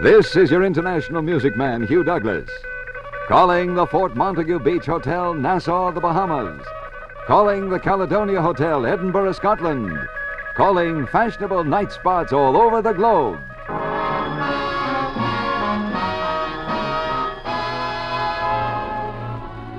This is your international music man, Hugh Douglas. Calling the Fort Montague Beach Hotel, Nassau, the Bahamas. Calling the Caledonia Hotel, Edinburgh, Scotland. Calling fashionable night spots all over the globe.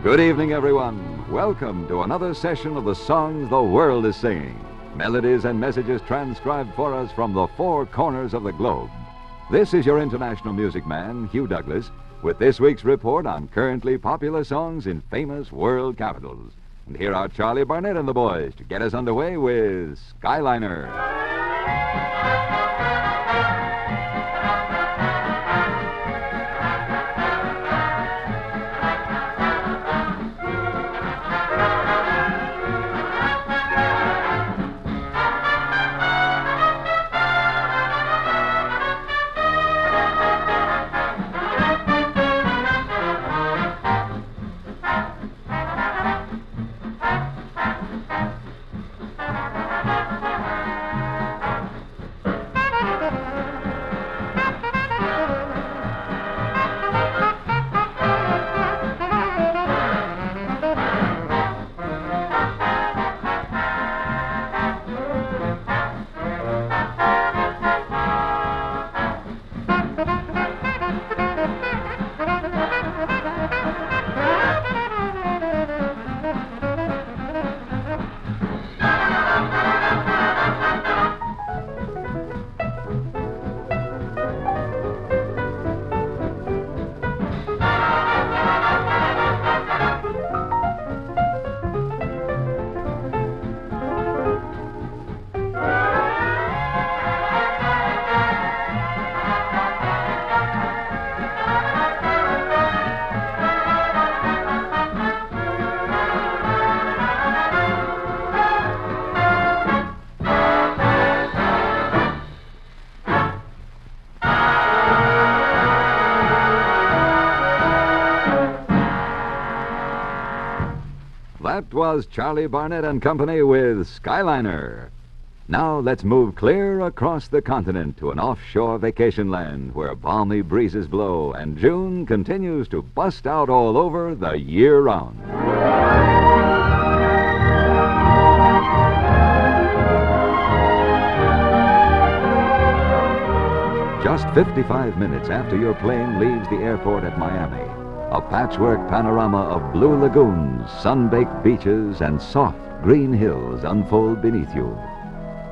Good evening, everyone. Welcome to another session of the songs the world is singing. Melodies and messages transcribed for us from the four corners of the globe. This is your international music man, Hugh Douglas, with this week's report on currently popular songs in famous world capitals. And here are Charlie Barnet and the boys to get us underway with Skyliner. That was Charlie Barnet and Company with Skyliner. Now let's move clear across the continent to an offshore vacation land where balmy breezes blow and June continues to bust out all over the year round. Just 55 minutes after your plane leaves the airport at Miami, a patchwork panorama of blue lagoons, sun-baked beaches, and soft green hills unfold beneath you.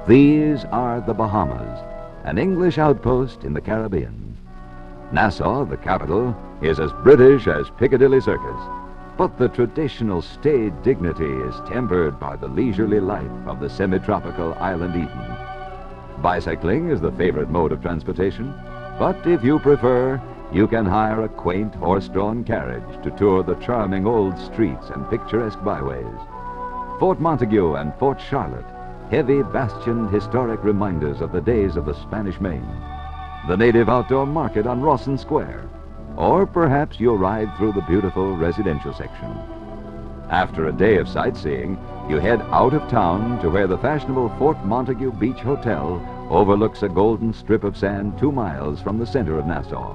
These are the Bahamas, an English outpost in the Caribbean. Nassau, the capital, is as British as Piccadilly Circus, but the traditional staid dignity is tempered by the leisurely life of the semi-tropical island Eden. Bicycling is the favorite mode of transportation, but if you prefer, you can hire a quaint horse-drawn carriage to tour the charming old streets and picturesque byways. Fort Montague and Fort Charlotte, heavy bastioned historic reminders of the days of the Spanish Main. The native outdoor market on Rawson Square. Or perhaps you'll ride through the beautiful residential section. After a day of sightseeing, you head out of town to where the fashionable Fort Montague Beach Hotel overlooks a golden strip of sand 2 miles from the center of Nassau.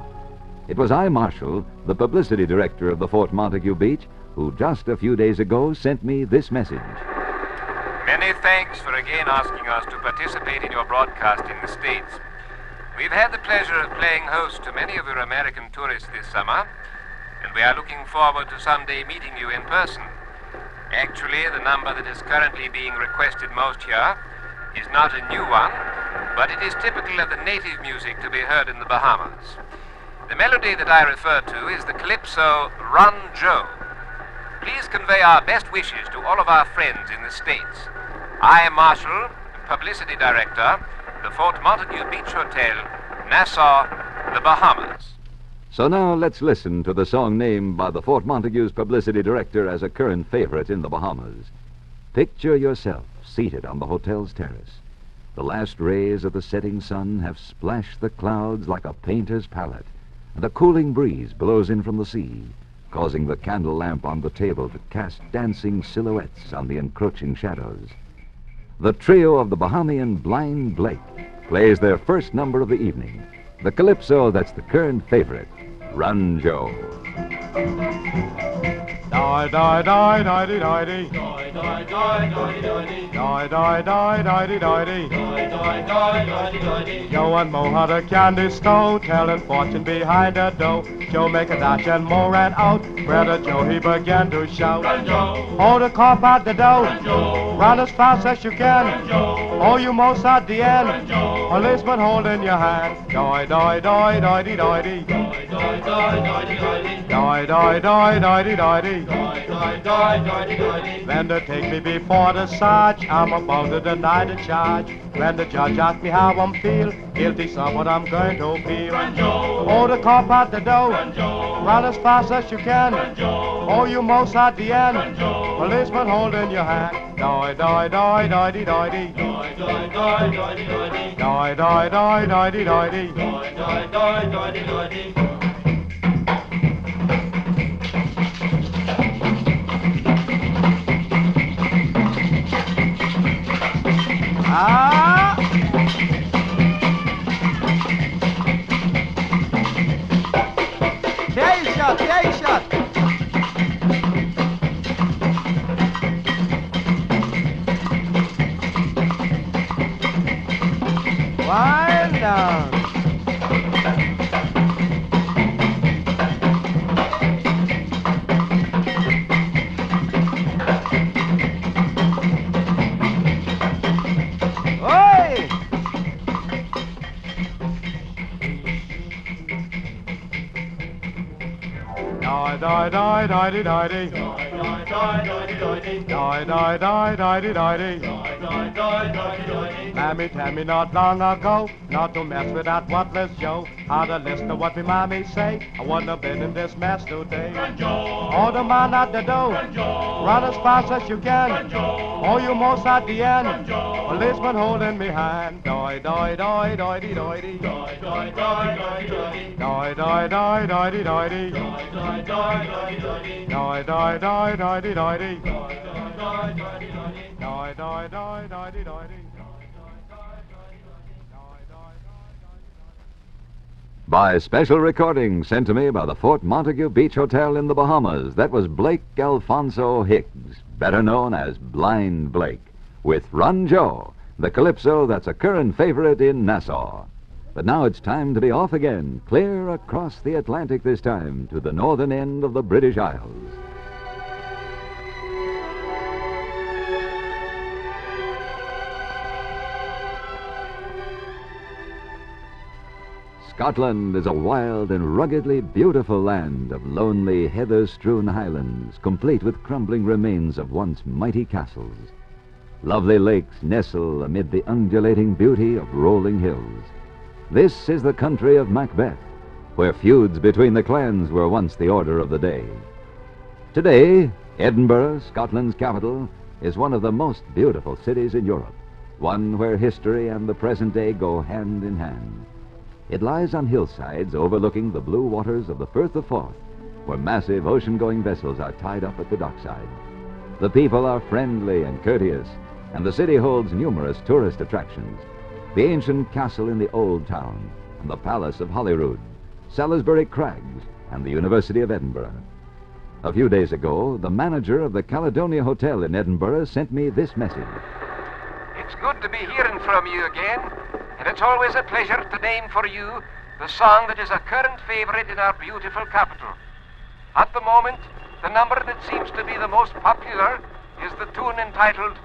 It was I, Marshall, the publicity director of the Fort Montague Beach, who just a few days ago sent me this message. Many thanks for again asking us to participate in your broadcast in the States. We've had the pleasure of playing host to many of your American tourists this summer, and we are looking forward to someday meeting you in person. Actually, the number that is currently being requested most here is not a new one, but it is typical of the native music to be heard in the Bahamas. The melody that I refer to is the calypso Run Joe. Please convey our best wishes to all of our friends in the States. I am Marshall, Publicity Director, the Fort Montague Beach Hotel, Nassau, the Bahamas. So now let's listen to the song named by the Fort Montague's publicity director as a current favorite in the Bahamas. Picture yourself seated on the hotel's terrace. The last rays of the setting sun have splashed the clouds like a painter's palette. The cooling breeze blows in from the sea, causing the candle lamp on the table to cast dancing silhouettes on the encroaching shadows. The trio of the Bahamian Blind Blake plays their first number of the evening, the calypso that's the current favorite, Run Joe. Die, die, die, die, die, die, die. Die, die, die, die, die, die. Die, die, die, die, die, die, die. Die, die, die, die, die, die. Joe and Mo had a candy store, telling fortune behind the door. Joe make a dash and Mo ran out. Brother Joe, he began to shout. Run, Joe. Hold the cop at the door. Run, Joe. Run as fast as you can. Run, Joe. Oh, you most at the end. Run, Joe. Policeman holding your hand. Die, die, die, die, die, die, die. Die, die, die, die, die, die. Die, die, die, die, die, die, die. When they take me before the sarge, I'm about to deny the charge. When the judge asks me how I'm feel, guilty son, what I'm going to feel. Oh, the cop at the door, run as fast as you can. Oh, you most at the end, policeman holding your hand. Die, die, die, die, die, die, die. Die, die, die, die, die, die. Die, die, die, die, die, die, die. Die, die, die, die, die, die. Ah! Tail shot, tail shot. Wind down. Die, die, die, die, die, die. Die, die, die, die, die. Die, die, die, die, die, die, die. Die, die, die, die, die. Mammy tell me not long ago not to mess with that worthless Joe. I'd have listened to what me mommy say. I wouldn't have been in this mess today. Run, Joe. Oh, the man at the door. Run, Joe. Run as fast as you can. Run, Joe. Oh, you most at the end. Run, Joe. Policeman holding me hand. Die, die, die, die, die, die, die. Die, die, die, die, die. Die, die, die, die, die, die, die. Die, die, die, die, die. Die, die, die, die, die, die, die. Die, die, die, die, die. Die, die, die, die, die, die. By special recording sent to me by the Fort Montague Beach Hotel in the Bahamas, that was Blake Alfonso Higgs, better known as Blind Blake, with Run Joe, the calypso that's a current favorite in Nassau. But now it's time to be off again, clear across the Atlantic this time, to the northern end of the British Isles. Scotland is a wild and ruggedly beautiful land of lonely, heather-strewn highlands, complete with crumbling remains of once mighty castles. Lovely lakes nestle amid the undulating beauty of rolling hills. This is the country of Macbeth, where feuds between the clans were once the order of the day. Today, Edinburgh, Scotland's capital, is one of the most beautiful cities in Europe, one where history and the present day go hand in hand. It lies on hillsides overlooking the blue waters of the Firth of Forth, where massive ocean-going vessels are tied up at the dockside. The people are friendly and courteous, and the city holds numerous tourist attractions. The ancient castle in the Old Town, and the Palace of Holyrood, Salisbury Crags, and the University of Edinburgh. A few days ago, the manager of the Caledonia Hotel in Edinburgh sent me this message. It's good to be hearing from you again, and it's always a pleasure to name for you the song that is a current favorite in our beautiful capital. At the moment, the number that seems to be the most popular is the tune entitled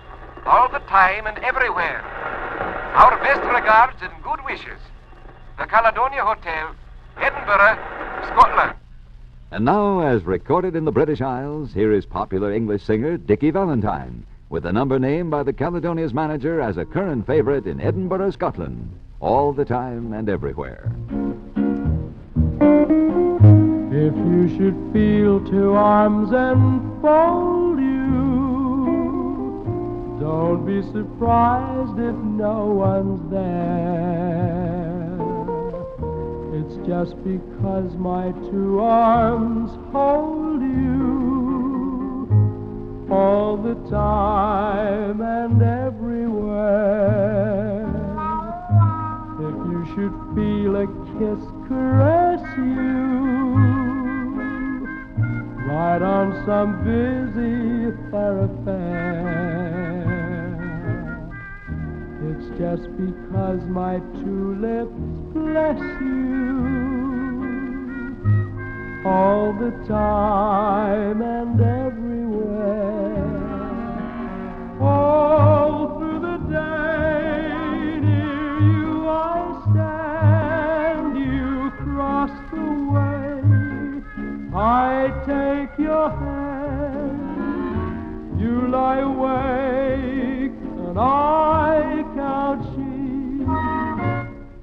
All the Time and Everywhere. Our best regards and good wishes. The Caledonia Hotel, Edinburgh, Scotland. And now, as recorded in the British Isles, here is popular English singer Dickie Valentine, with the number named by the Caledonia's manager as a current favorite in Edinburgh, Scotland, All the Time and Everywhere. If you should feel two arms enfold you, don't be surprised if no one's there. It's just because my two arms hold you all the time and everywhere. If you should feel a kiss caress you right on some busy thoroughfare. It's just because my two lips bless you all the time and everywhere. All through the day, near you I stand, you cross the way, I take your hand, you lie awake, and I count sheep,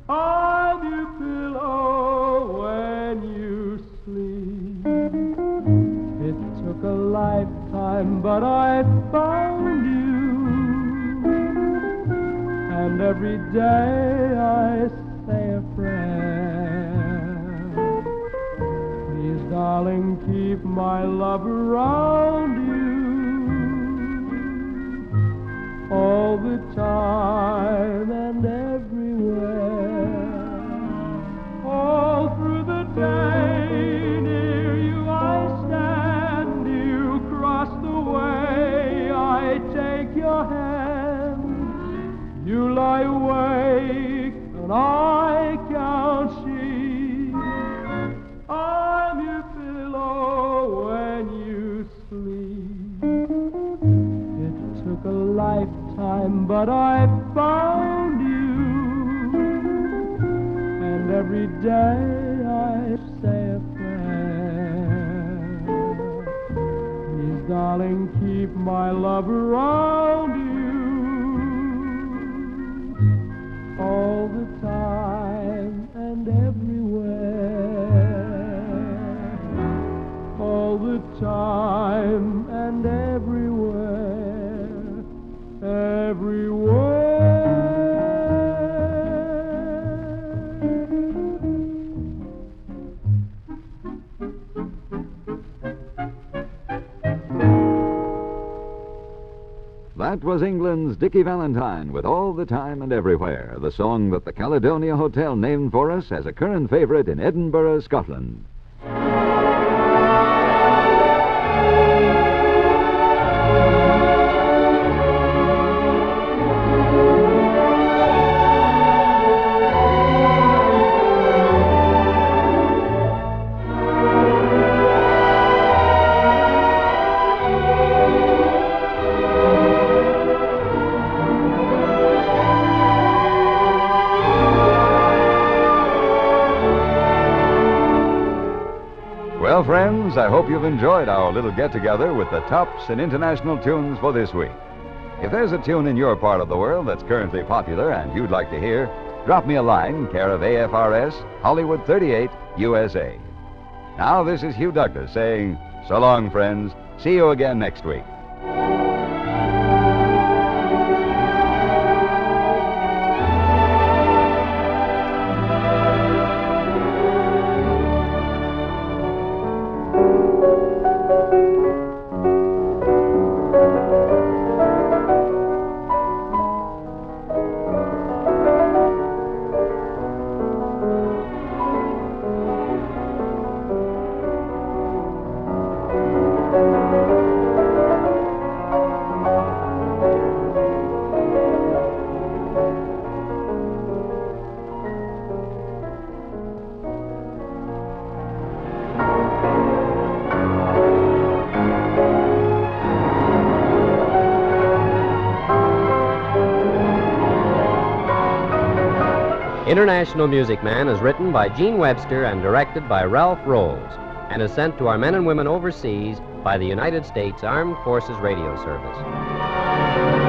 I'm your pillow when you sleep. It took a lifetime, but I found you, and every day I say a prayer. Please, darling, keep my love around you all the time and everywhere. All through the day, near you I stand, you cross the way, I take your hand, you lie awake, and I count sheep, I'm your pillow when you sleep. It took a lifetime, but I found you, and every day I say a prayer. Please, darling, keep my love around you all the time and everywhere. All the time and everywhere. Everywhere. That was England's Dickie Valentine with All the Time and Everywhere, the song that the Caledonia Hotel named for us as a current favorite in Edinburgh, Scotland. Well, friends, I hope you've enjoyed our little get-together with the tops and international tunes for this week. If there's a tune in your part of the world that's currently popular and you'd like to hear, drop me a line, care of AFRS, Hollywood 38, USA. Now, this is Hugh Douglas saying, so long, friends. See you again next week. International Music Man is written by Gene Webster and directed by Ralph Rolls, and is sent to our men and women overseas by the United States Armed Forces Radio Service.